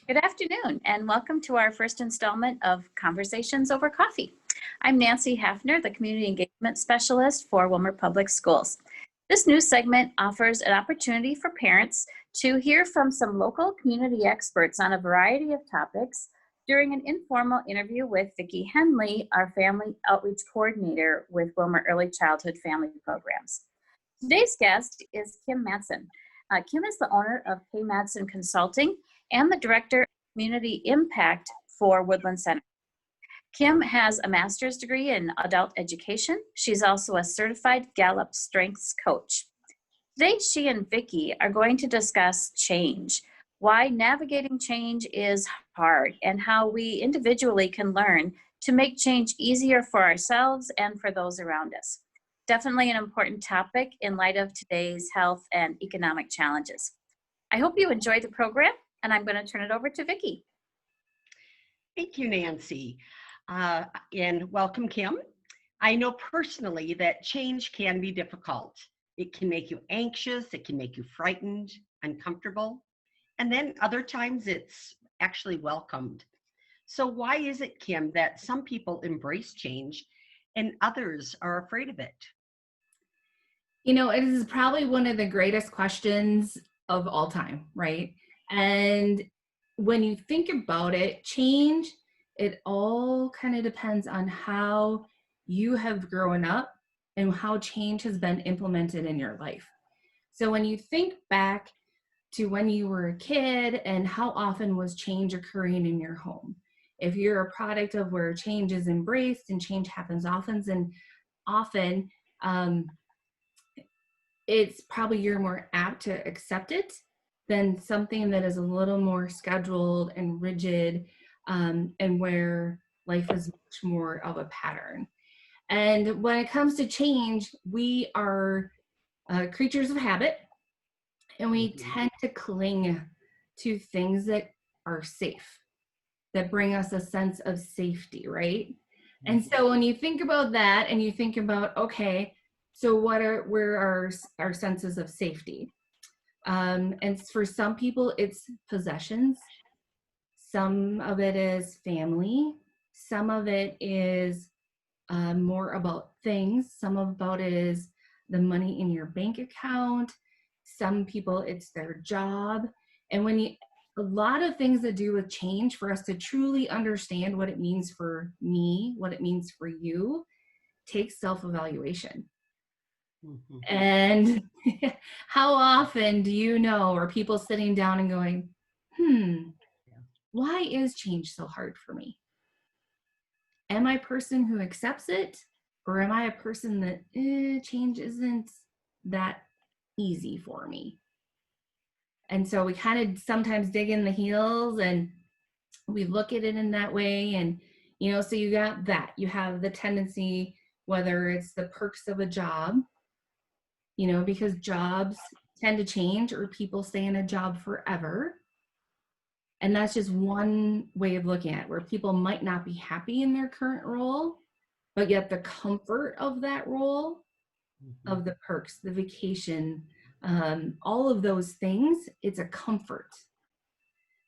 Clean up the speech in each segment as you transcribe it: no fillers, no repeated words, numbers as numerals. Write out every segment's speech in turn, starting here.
Good afternoon, and welcome to our first installment of Conversations Over Coffee. I'm Nancy Hafner, the Community Engagement Specialist for Willmar Public Schools. This new segment offers an opportunity for parents to hear from some local community experts on a variety of topics during an informal interview with Vicki Henle, our Family Outreach Coordinator with Willmar Early Childhood Family Programs. Today's guest is Kim Madsen. Kim is the owner of Kim Madsen Consulting and the Director of Community Impact for Woodland Centers. Kim has a master's degree in adult education. She's also a certified Gallup Strengths Coach. Today, she and Vicki are going to discuss change, why navigating change is hard, and how we individually can learn to make change easier for ourselves and for those around us. Definitely an important topic in light of today's health and economic challenges. I hope you enjoy the program, and I'm going to turn it over to Vicki. Thank you, Nancy, and welcome, Kim. I know personally that change can be difficult. It can make you anxious, it can make you frightened, uncomfortable, and then other times it's actually welcomed. So why is it, Kim, that some people embrace change and others are afraid of it? You know, it is probably one of the greatest questions of all time, right? And when you think about it, change, it all kind of depends on how you have grown up and how change has been implemented in your life. So when you think back to when you were a kid and how often was change occurring in your home, if you're a product of where change is embraced and change happens often, it's probably you're more apt to accept it than something that is a little more scheduled and rigid, and where life is much more of a pattern. And when it comes to change, we are creatures of habit, and we tend to cling to things that are safe, that bring us a sense of safety, right? And so when you think about that and you think about, okay, so where are our senses of safety? And for some people, it's possessions. Some of it is family. Some of it is more about things. Some about it is the money in your bank account. Some people, it's their job. And a lot of things that do with change, for us to truly understand what it means for me, what it means for you, takes self-evaluation. And how often do you know, or people sitting down and going, why is change so hard for me? Am I a person who accepts it, or am I a person that change isn't that easy for me? And so we kind of sometimes dig in the heels and we look at it in that way. And, you know, so you got that. You have the tendency, whether it's the perks of a job, you know, because jobs tend to change or people stay in a job forever. And that's just one way of looking at it, where people might not be happy in their current role, but yet the comfort of that role, of the perks, the vacation, all of those things, it's a comfort.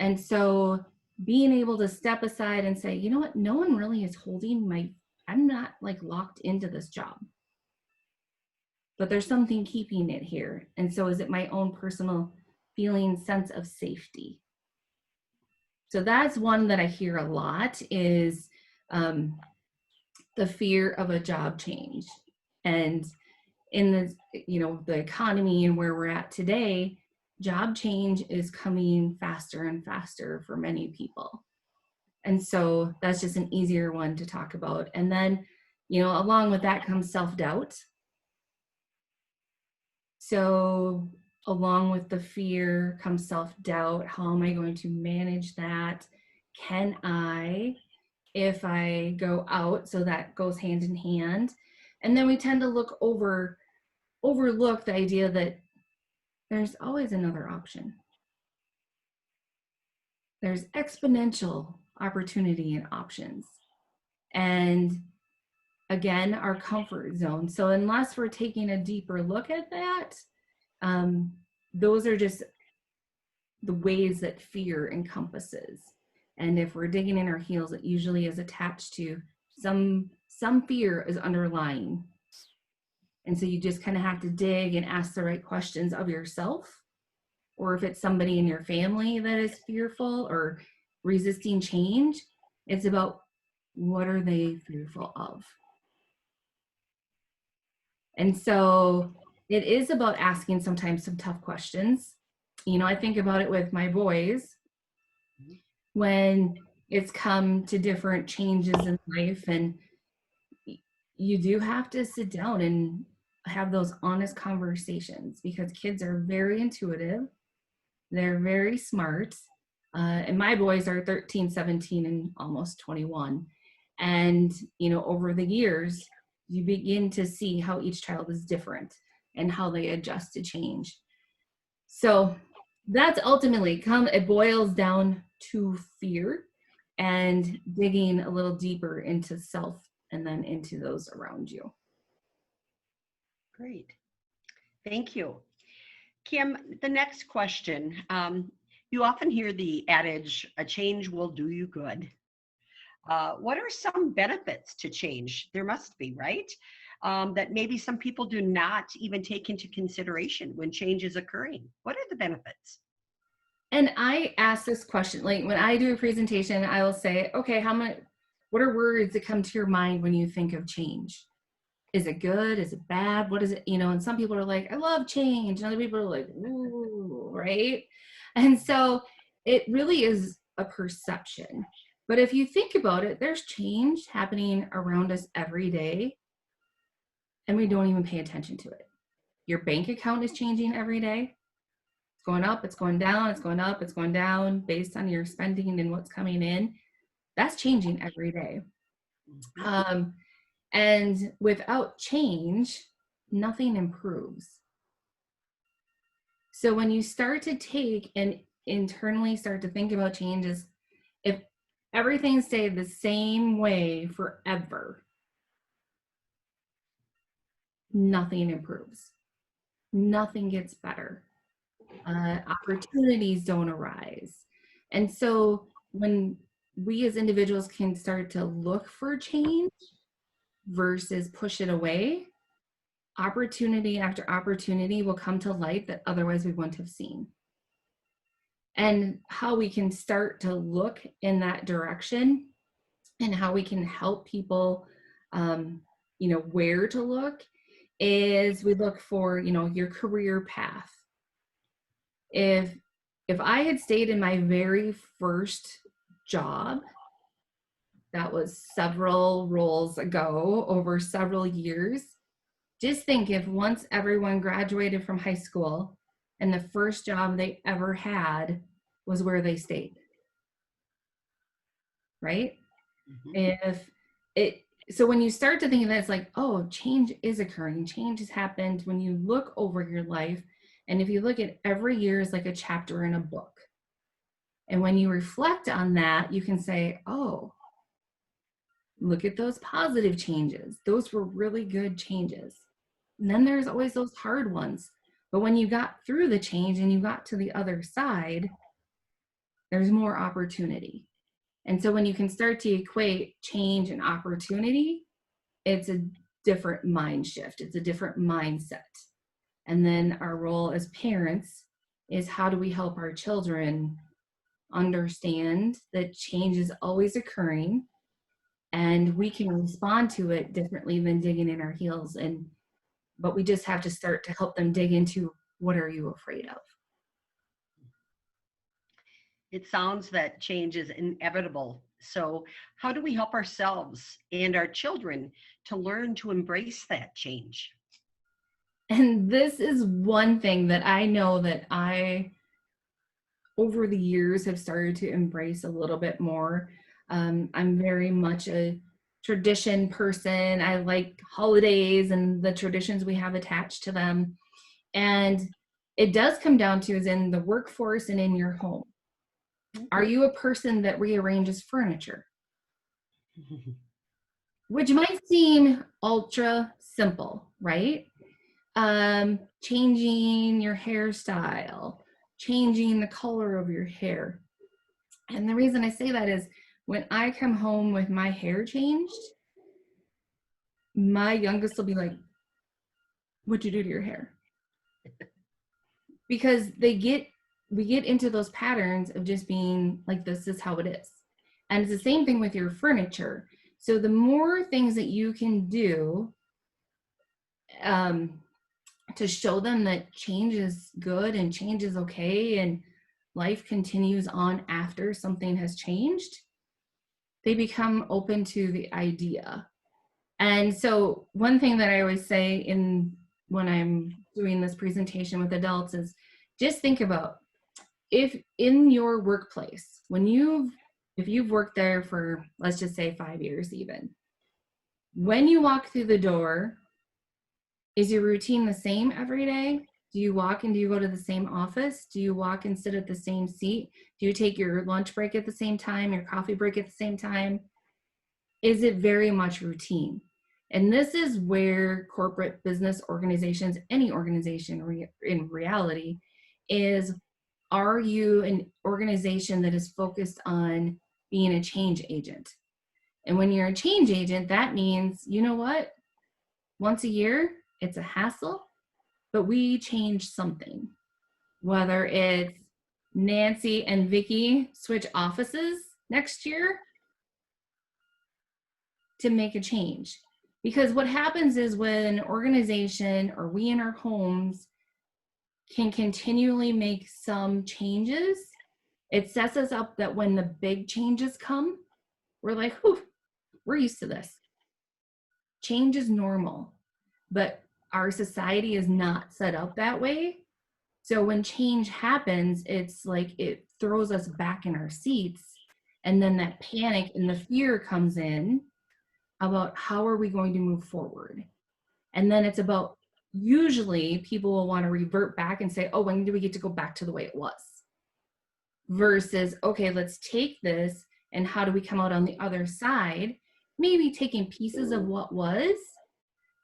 And so being able to step aside and say, you know what, no one really is holding I'm not like locked into this job, but there's something keeping it here. And so is it my own personal feeling, sense of safety? So that's one that I hear a lot, is the fear of a job change. And in the economy and where we're at today, job change is coming faster and faster for many people. And so that's just an easier one to talk about. And then, along with that comes self-doubt. So along with the fear comes self-doubt. How am I going to manage that? Can I, if I go out? So that goes hand in hand. And then we tend to overlook the idea that there's always another option. There's exponential opportunity and options. And again, our comfort zone. So unless we're taking a deeper look at that, those are just the ways that fear encompasses. And if we're digging in our heels, it usually is attached to some fear is underlying. And so you just kind of have to dig and ask the right questions of yourself, or if it's somebody in your family that is fearful or resisting change, it's about what are they fearful of? And so it is about asking sometimes some tough questions. You know, I think about it with my boys when it's come to different changes in life, and you do have to sit down and have those honest conversations, because kids are very intuitive. They're very smart. And my boys are 13, 17, and almost 21. And, you know, over the years, you begin to see how each child is different and how they adjust to change. So that's ultimately it boils down to fear and digging a little deeper into self and then into those around you. Great. Thank you. Kim, the next question. You often hear the adage, a change will do you good. What are some benefits to change? There must be, right? That maybe some people do not even take into consideration when change is occurring. What are the benefits? And I ask this question, like when I do a presentation, I will say, okay, what are words that come to your mind when you think of change? Is it good? Is it bad? What is it? You know, and some people are like, I love change. And other people are like, ooh, right? And so it really is a perception. But if you think about it, there's change happening around us every day, and we don't even pay attention to it. Your bank account is changing every day. It's going up, it's going down, it's going up, it's going down based on your spending and what's coming in. That's changing every day. And without change, nothing improves. So when you start to take and internally start to think about changes, if everything stayed the same way forever, nothing improves. Nothing gets better. Opportunities don't arise. And so when we as individuals can start to look for change versus push it away, opportunity after opportunity will come to light that otherwise we wouldn't have seen. And how we can start to look in that direction and how we can help people, you know, where to look is we look for, you know, your career path. If I had stayed in my very first job, that was several roles ago, over several years, just think if once everyone graduated from high school and the first job they ever had was where they stayed, right? So when you start to think of that, it's like, oh, change is occurring. Change has happened when you look over your life. And if you look at every year as like a chapter in a book. And when you reflect on that, you can say, oh, look at those positive changes. Those were really good changes. And then there's always those hard ones. But when you got through the change and you got to the other side, there's more opportunity. And so when you can start to equate change and opportunity, it's a different mind shift. It's a different mindset. And then our role as parents is how do we help our children understand that change is always occurring and we can respond to it differently than digging in our heels. But we just have to start to help them dig into, what are you afraid of? It sounds that change is inevitable. So how do we help ourselves and our children to learn to embrace that change? And this is one thing that I know that I, over the years, have started to embrace a little bit more. I'm very much a tradition person. I like holidays and the traditions we have attached to them. And it does come down to is in the workforce and in your home. Are you a person that rearranges furniture? Which might seem ultra simple, right? Changing your hairstyle, changing the color of your hair. And the reason I say that is when I come home with my hair changed, my youngest will be like, "What'd you do to your hair?" Because we get into those patterns of just being like, this is how it is. And it's the same thing with your furniture. So the more things that you can do to show them that change is good and change is okay and life continues on after something has changed, they become open to the idea. And so one thing that I always say when I'm doing this presentation with adults is just think about, if in your workplace, if you've worked there for, let's just say 5 years even, when you walk through the door, is your routine the same every day? Do you walk and do you go to the same office? Do you walk and sit at the same seat? Do you take your lunch break at the same time, your coffee break at the same time? Is it very much routine? And this is where corporate business organizations, any organization in reality, is, are you an organization that is focused on being a change agent? And when you're a change agent, that means, you know what? Once a year, it's a hassle, but we change something. Whether it's Nancy and Vicki switch offices next year to make a change. Because what happens is when an organization or we in our homes can continually make some changes, it sets us up that when the big changes come, we're like, whew, we're used to this. Change is normal, but our society is not set up that way. So when change happens, it's like it throws us back in our seats. And then that panic and the fear comes in about how are we going to move forward. And then it's about, usually people will want to revert back and say, oh, when do we get to go back to the way it was? Versus, okay, let's take this and how do we come out on the other side? Maybe taking pieces of what was,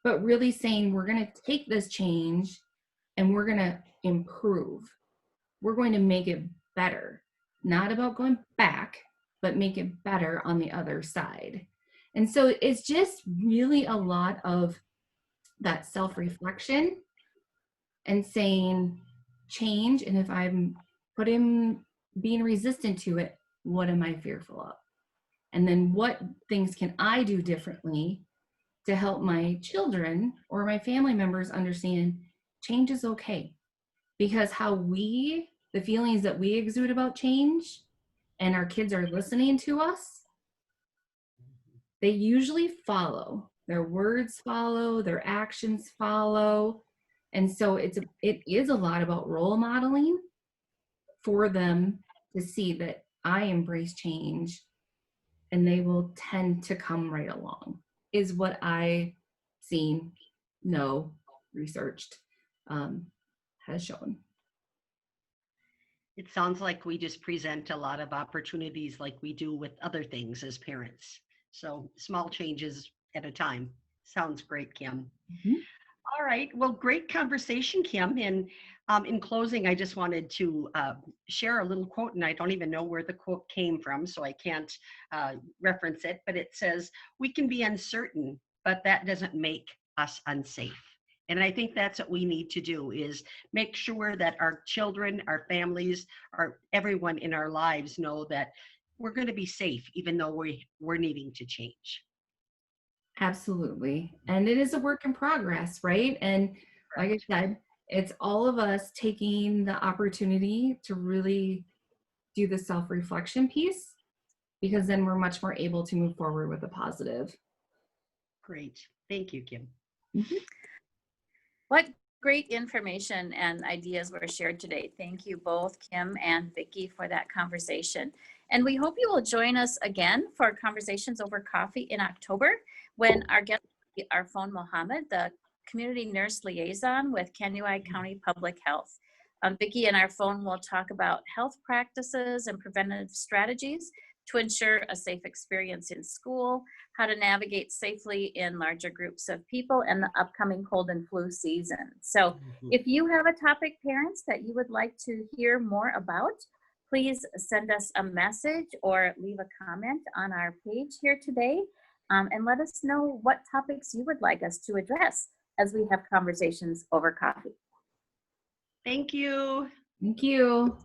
but really saying we're going to take this change and we're going to improve. We're going to make it better. Not about going back, but make it better on the other side. And so it's just really a lot of that self-reflection and saying change. And if I'm being resistant to it, what am I fearful of? And then what things can I do differently to help my children or my family members understand change is okay? Because the feelings that we exude about change and our kids are listening to us, they usually follow. Their words follow, their actions follow. And so it is a lot about role modeling for them to see that I embrace change and they will tend to come right along, is what I seen, researched, has shown. It sounds like we just present a lot of opportunities like we do with other things as parents. So small changes at a time. Sounds great, Kim. Mm-hmm. All right. Well, great conversation, Kim. And in closing, I just wanted to share a little quote, and I don't even know where the quote came from, so I can't reference it, but it says, "We can be uncertain, but that doesn't make us unsafe." And I think that's what we need to do, is make sure that our children, our families, everyone in our lives know that we're going to be safe, even though we're needing to change. Absolutely. And it is a work in progress, right? And like I said, it's all of us taking the opportunity to really do the self-reflection piece, because then we're much more able to move forward with a positive. Great. Thank you, Kim. Mm-hmm. What great information and ideas were shared today. Thank you both, Kim and Vicki, for that conversation. And we hope you will join us again for Conversations Over Coffee in October, when our guest will be Arfon Mohammed, the Community Nurse Liaison with Kanuai County Public Health. Vicki and Arfon will talk about health practices and preventative strategies to ensure a safe experience in school, how to navigate safely in larger groups of people, and the upcoming cold and flu season. So if you have a topic, parents, that you would like to hear more about, please send us a message or leave a comment on our page here today, and let us know what topics you would like us to address as we have conversations over coffee. Thank you. Thank you.